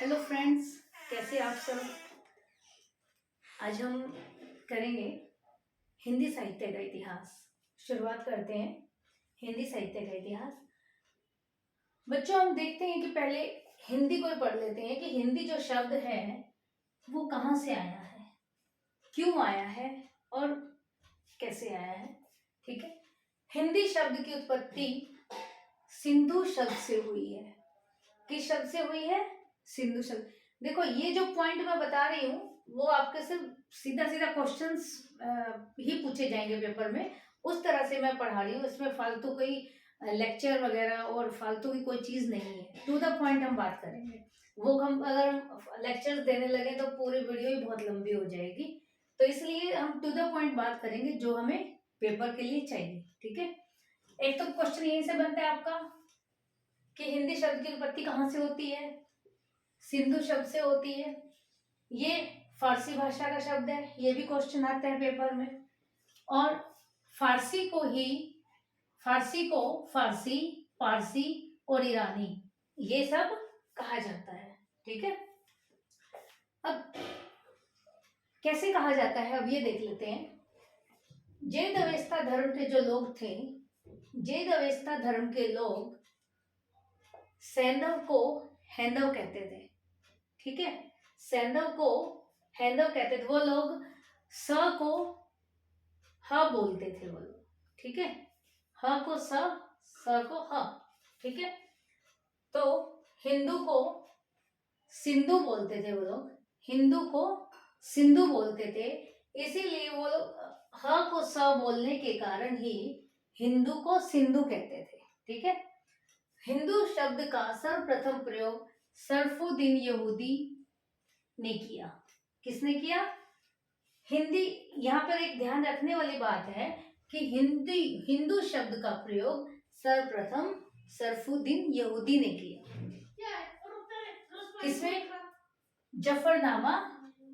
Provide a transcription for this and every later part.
Hello friends, कैसे आप सब। आज हम करेंगे हिंदी साहित्य का इतिहास। शुरुआत करते हैं हिंदी साहित्य का इतिहास। बच्चों, हम देखते हैं कि पहले हिंदी को पढ़ लेते हैं कि हिंदी जो शब्द है वो कहाँ से आया है, क्यों आया है और कैसे आया है। ठीक है। हिंदी शब्द की उत्पत्ति सिंधु शब्द से हुई है। किस शब्द से हुई है? सिंधु शब्द। देखो, ये जो पॉइंट मैं बता रही हूँ वो आपके सिर्फ सीधा सीधा क्वेश्चंस ही पूछे जाएंगे पेपर में। उस तरह से मैं पढ़ा रही हूँ। इसमें फालतू कोई लेक्चर वगैरह और फालतू की कोई चीज नहीं है। टू द पॉइंट हम बात करेंगे। वो हम अगर हम लेक्चर्स देने लगे तो पूरी वीडियो ही बहुत लंबी हो जाएगी। तो इसलिए हम टू द पॉइंट बात करेंगे जो हमें पेपर के लिए चाहिए। ठीक है। एक तो क्वेश्चन यहीं से बनता है आपका कि हिंदी शब्द की उत्पत्ति कहाँ से होती है? सिंधु शब्द से होती है। ये फारसी भाषा का शब्द है, ये भी क्वेश्चन आता है पेपर में। और फारसी को फारसी, पारसी और ईरानी ये सब कहा जाता है। ठीक है। अब कैसे कहा जाता है अब ये देख लेते हैं। जैद अवेस्ता धर्म के जो लोग थे, जैद अवेस्ता धर्म के लोग सैंधव को हैंदव कहते थे। ठीक है। सैंधव को हैंदव कहते थे। वो लोग स को ह बोलते थे वो लोग। ठीक है। ह को स को ह। ठीक है। तो हिंदू को सिंधु बोलते थे वो लोग। हिंदू को सिंधु बोलते थे। इसीलिए वो लोग ह को स बोलने के कारण ही हिंदू को सिंधु कहते थे। ठीक है। हिंदू शब्द का सर्वप्रथम प्रयोग सरफुद्दीन यहूदी ने किया। किसने किया? हिंदी। यहाँ पर एक ध्यान रखने वाली बात है कि हिंदू शब्द का प्रयोग सर्वप्रथम सरफुद्दीन यहूदी ने किया। किसमें? जफरनामा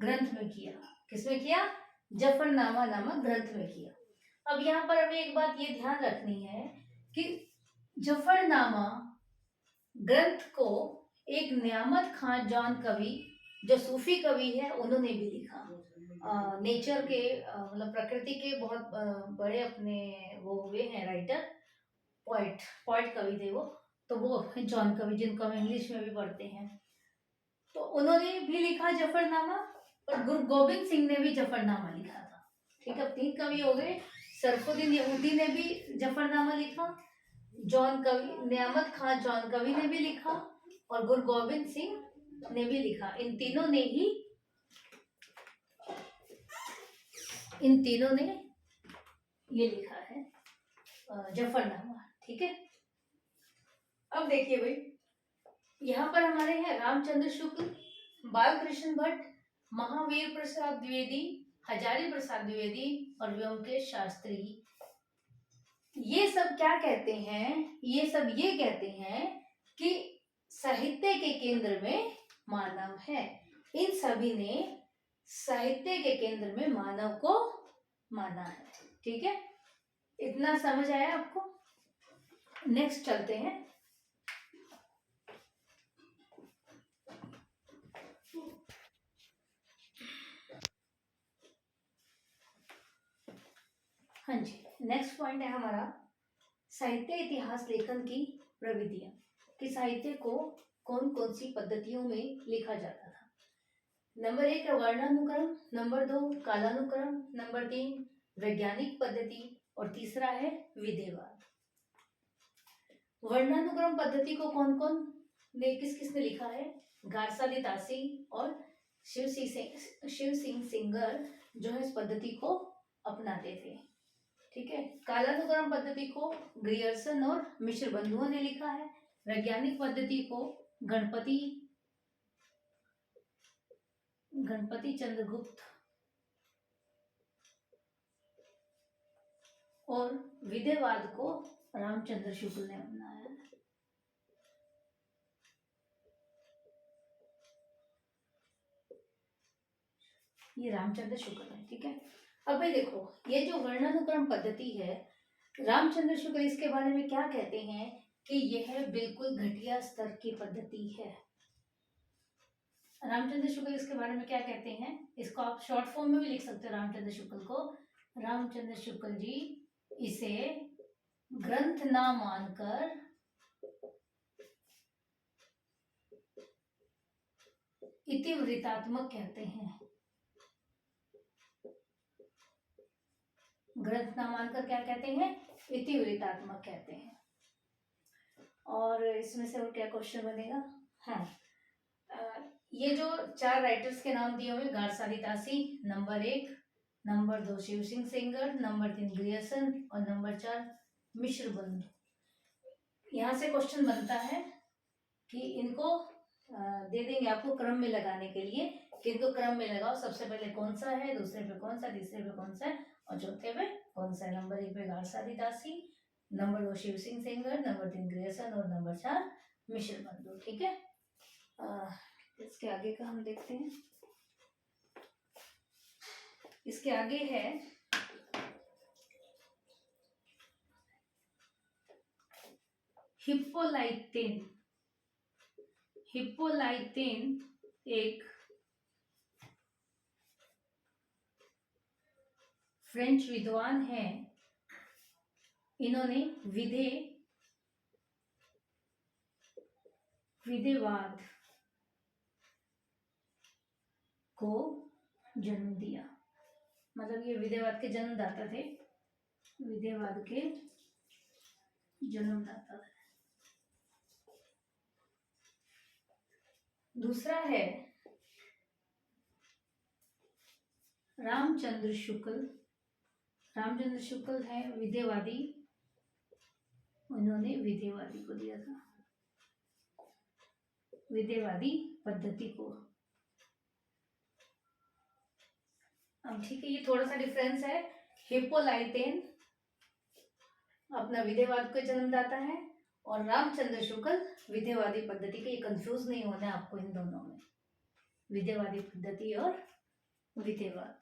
ग्रंथ में किया। किसमें किया? जफरनामा नामक ग्रंथ में किया। अब यहाँ पर हमें एक बात ये ध्यान रखनी है कि जफरनामा ग्रंथ को एक नियामत खान जॉन कवि, जो सूफी कवि है, उन्होंने भी लिखा। नेचर के मतलब प्रकृति के बहुत बड़े अपने वो हुए हैं राइटर, पॉइट कवि थे वो। तो वो जॉन कवि, जिनको हम इंग्लिश में भी पढ़ते हैं, तो उन्होंने भी लिखा जफरनामा। और गुरु गोविंद सिंह ने भी जफरनामा लिखा था। ठीक है। 3 कवि हो गए। सरफुद्दीन यहूदी ने भी जफरनामा लिखा, जॉन कवि, नियामत खान जॉन कवि ने भी लिखा, और गुरु गोविंद सिंह ने भी लिखा। इन तीनों ने ये लिखा है जफरनामा। ठीक है। अब देखिए भाई, यहाँ पर हमारे हैं रामचंद्र शुक्ल, बालकृष्ण भट्ट, महावीर प्रसाद द्विवेदी, हजारी प्रसाद द्विवेदी और व्योमकेश शास्त्री। ये सब क्या कहते हैं? ये सब ये कहते हैं कि साहित्य के केंद्र में मानव है। इन सभी ने साहित्य के केंद्र में मानव को माना है। ठीक है। इतना समझ आया आपको? नेक्स्ट चलते हैं। हाँ जी, नेक्स्ट पॉइंट है हमारा साहित्य इतिहास लेखन की प्रविधियां। कि साहित्य को कौन कौन सी पद्धतियों में लिखा जाता था। नंबर 1 है वर्णानुक्रम, नंबर 2 कालानुक्रम, नंबर 3 वैज्ञानिक पद्धति और तीसरा है विधिवाद। वर्णानुक्रम पद्धति को कौन कौन ने, किस किसने लिखा है? गारसादी दासी और शिव सिंह सिंगर जो है इस पद्धति को अपनाते थे। ठीक है। कालानुक्रम पद्धति को ग्रियर्सन और मिश्र बंधुओं ने लिखा है। वैज्ञानिक पद्धति को गणपति चंद्रगुप्त और विधिवाद को रामचंद्र शुक्ल ने अपनाया है। ये रामचंद्र शुक्ल है। ठीक है। अब भाई देखो, ये जो वर्णानुक्रम पद्धति है, रामचंद्र शुक्ल इसके बारे में क्या कहते हैं कि यह बिल्कुल घटिया स्तर की पद्धति है। रामचंद्र शुक्ल इसके बारे में क्या कहते हैं, इसको आप शॉर्ट फॉर्म में भी लिख सकते हो रामचंद्र शुक्ल को। रामचंद्र शुक्ल जी इसे ग्रंथ ना मानकर इतिवृत्तात्मक कहते हैं। ग्रंथ ना मानकर क्या कहते हैं, इतिवृत्तात्मक कहते हैं। और इसमें से और क्या क्वेश्चन बनेगा, हाँ ये जो 4 राइटर्स के नाम दिए हुए, गारसारीदासी number 1, number 2 Shiv Singh Sengar, number 3 Grierson और नंबर 4 मिश्र बंधु। यहाँ से क्वेश्चन बनता है कि इनको दे देंगे आपको क्रम में लगाने के लिए कि इनको क्रम में लगाओ, सबसे पहले कौन सा है, दूसरे पे कौन सा, तीसरे पे कौन सा है और चौथे पे कौन सा है। नंबर 1 पे गारसारीदासी, number 2 Shiv Singh Sengar, number 3 Grierson और नंबर 4 मिश्र बंधु। ठीक है, इसके आगे का हम देखते हैं। इसके आगे है हिप्पोलाइटिन। हिप्पोलाइटिन एक फ्रेंच विद्वान है। इन्होंने विधेयवाद को जन्म दिया, मतलब ये विधेयवाद के जन्मदाता थे, विधेयवाद के जन्मदाता थे। दूसरा है रामचंद्र शुक्ल। रामचंद्र शुक्ल है विधेयवादी, उन्होंने विधेयवादी को दिया था, विधेयवादी पद्धति को। अब ठीक है, ये थोड़ा सा डिफरेंस है। हिप्पोलाइटिन अपना विधेयवाद को जन्मदाता है और रामचंद्र शुक्ल विधेयवादी पद्धति के। कंफ्यूज नहीं होना है आपको इन दोनों में, विधेयवादी पद्धति और विधेयवाद।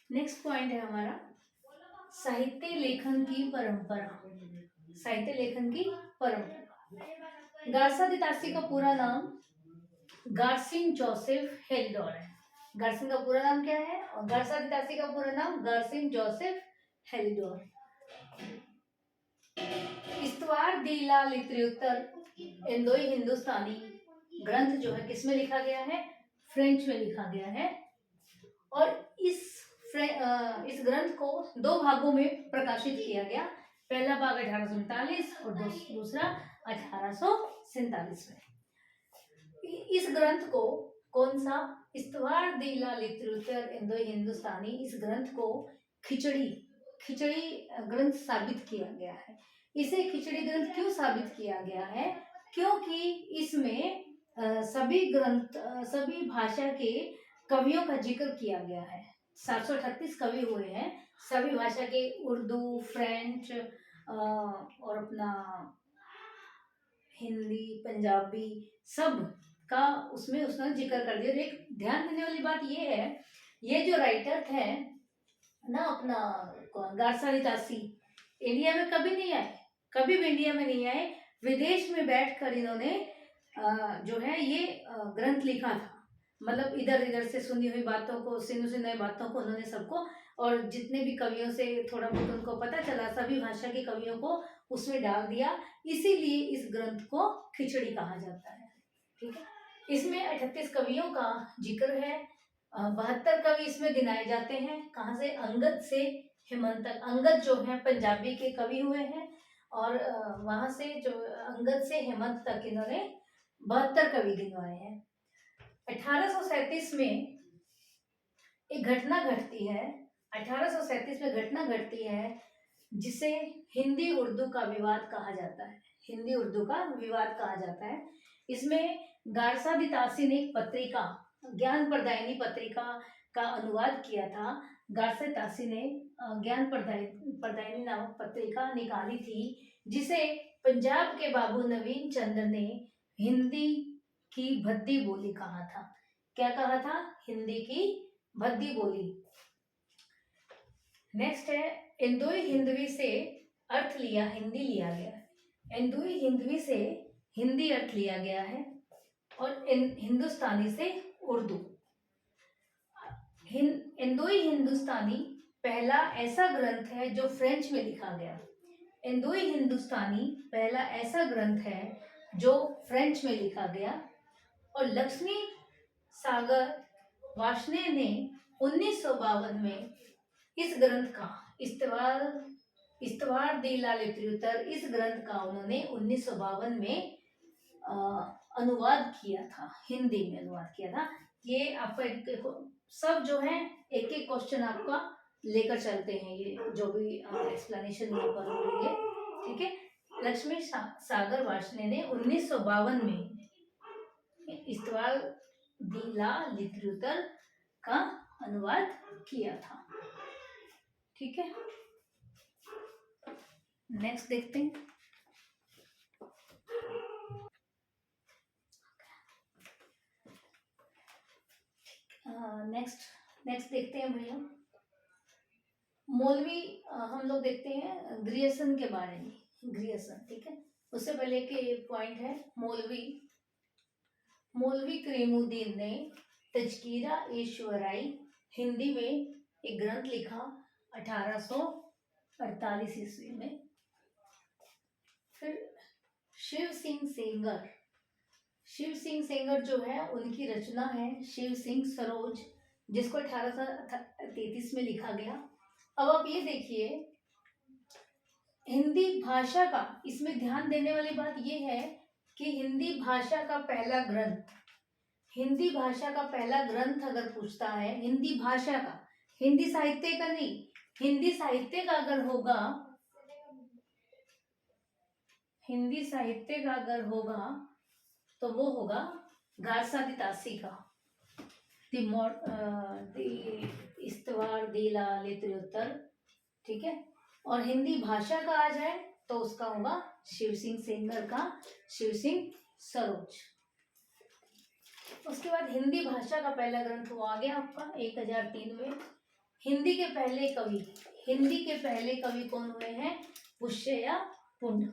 नेक्स्ट पॉइंट है हमारा साहित्य लेखन की परंपरा। साहित्य लेखन की परंपरा। गारसारीदासी का पूरा नाम गारसिन जोसेफ हेल्डोर है। गारसिन का पूरा नाम क्या है और गारसारीदासी का पूरा नाम गारसिन जोसेफ हेल्डोर। इस्तवार दी ला लिटरेचर इंदोई हिंदुस्तानी ग्रंथ जो है किसमें लिखा गया है, फ्रेंच में लिखा गया है। और इस ग्रंथ को 2 भागों में प्रकाशित किया गया। पहला भाग 1839 और दूसरा 1847 में। इस ग्रंथ को कौन सा, इस्तवार दी ला लिटरेचर इंदो हिंदुस्तानी, इस ग्रंथ को खिचड़ी ग्रंथ साबित किया गया है। इसे खिचड़ी ग्रंथ क्यों साबित किया गया है, क्योंकि इसमें सभी भाषा के कवियों का जिक्र किया गया है। 738 कवि हुए हैं, सभी भाषा के, उर्दू, फ्रेंच और अपना हिंदी, पंजाबी, सब का उसमें उसने जिक्र कर दिया। एक ध्यान देने वाली बात ये है, ये जो राइटर थे ना अपना गारसारीदासी, इंडिया में कभी नहीं आए, कभी भी इंडिया में नहीं आए, विदेश में बैठकर इन्होंने जो है ये ग्रंथ लिखा था। मतलब इधर इधर से सुनी हुई बातों को, सुनी बातों को उन्होंने सबको, और जितने भी कवियों से थोड़ा बहुत उनको पता चला, सभी भाषा के कवियों को उसमें डाल दिया। इसीलिए इस ग्रंथ को खिचड़ी कहा जाता है। ठीक है, इसमें 38 कवियों का जिक्र है। 72 कवि इसमें गिनाए जाते हैं। कहाँ से, अंगद से हेमंत तक। अंगद जो है पंजाबी के कवि हुए हैं और वहां से जो अंगद से हेमंत तक इन्होंने 72 कवि गिनवाए हैं। 1837 में एक घटना घटती है। 1837 में घटना घटती है जिसे हिंदी उर्दू का विवाद कहा जाता है। हिंदी उर्दू का विवाद कहा जाता है। इसमें गारसारीदासी ने एक पत्रिका, ज्ञान प्रदायिनी पत्रिका का अनुवाद किया था। गारसारीदासी ने ज्ञान प्रदायिनी नामक पत्रिका निकाली थी, जिसे पंजाब के बाबू नवीन चंद्र ने हिंदी की भद्दी बोली कहा था। क्या कहा था, हिंदी की भद्दी बोली। नेक्स्ट है इंदोई हिंदवी से अर्थ लिया, हिंदी लिया गया है। हिंदुई हिंदवी से हिंदी अर्थ लिया गया है और हिंदुस्तानी से उर्दू। हिंदुई हिंदुस्तानी पहला ऐसा ग्रंथ है जो फ्रेंच में लिखा गया। हिंदुई हिंदुस्तानी पहला ऐसा ग्रंथ है जो फ्रेंच में लिखा गया। और लक्ष्मी सागर वार्ष्णेय ने 1952 में इस ग्रंथ का इस्तवार दी लालित्युत्तर, इस ग्रंथ का उन्होंने 1952 में अनुवाद किया था, हिंदी में अनुवाद किया था। ये आपका सब जो है एक एक क्वेश्चन आपका लेकर चलते हैं, ये जो भी एक्सप्लेनेशन यहाँ पर हो रही है, ठीक है। लक्ष्मी सागर वार्ष्णेय ने 1952 में इस्तवार दी लालित्युत्तर का अनुवाद किया था, ठीक है। नेक्स्ट देखते हैं। नेक्स्ट देखते हैं भैया, मौलवी हम लोग देखते हैं ग्रियर्सन के बारे में। ग्रियर्सन, ठीक है। उससे पहले के पॉइंट है मौलवी करीमुद्दीन ने तज़किरा ईश्वराई हिंदी में एक ग्रंथ लिखा 1848 ईस्वी में। फिर शिव सिंह सेंगर जो है, उनकी रचना है शिव सिंह सरोज, जिसको 1833 में लिखा गया। अब आप ये देखिए, हिंदी भाषा का, इसमें ध्यान देने वाली बात ये है कि हिंदी भाषा का पहला ग्रंथ अगर पूछता है, हिंदी भाषा का, हिंदी साहित्य का नहीं, हिंदी साहित्य का अगर होगा तो वो होगा गारसादी का इस्तवार दी लालित्युत्तर, ठीक है। और हिंदी भाषा का आ जाए तो उसका होगा शिव सिंह सेंगर का शिव सिंह सरोज। उसके बाद हिंदी भाषा का पहला ग्रंथ वो आ गया आपका 1003 में। हिंदी के पहले कवि कौन हुए हैं? पुष्य या पुंड।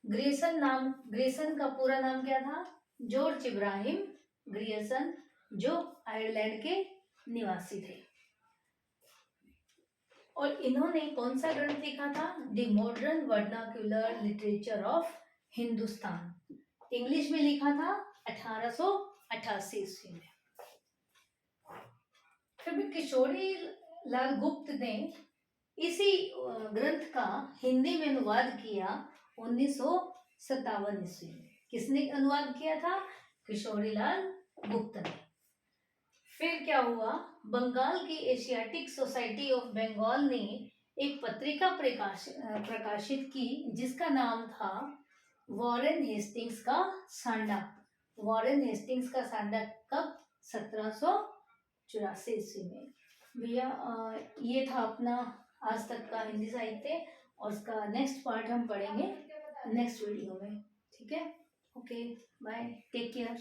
ग्रियर्सन का पूरा नाम क्या था? जॉर्ज इब्राहिम ग्रियर्सन, जो आयरलैंड के निवासी थे। और इन्होंने कौन सा ग्रंथ लिखा था? The modern vernacular literature of Hindustan, English में लिखा था 1888 ईस्वी में। फिर किशोरी लाल गुप्त ने इसी ग्रंथ का हिंदी में अनुवाद किया 1957 ईस्वी में। किसने अनुवाद किया था? किशोरी लाल गुप्त ने। फिर क्या हुआ? बंगाल की एशियाटिक सोसाइटी ऑफ बंगाल ने एक पत्रिका प्रकाशित की जिसका नाम था वॉरेन हेस्टिंग्स का सांडा। वॉरेन हेस्टिंग्स का सांडा कब? 1784 ईस्वी में। भैया ये था अपना आज तक का हिंदी साहित्य, और उसका नेक्स्ट पार्ट हम पढ़ेंगे नेक्स्ट वीडियो में, ठीक है। Okay, bye, take care.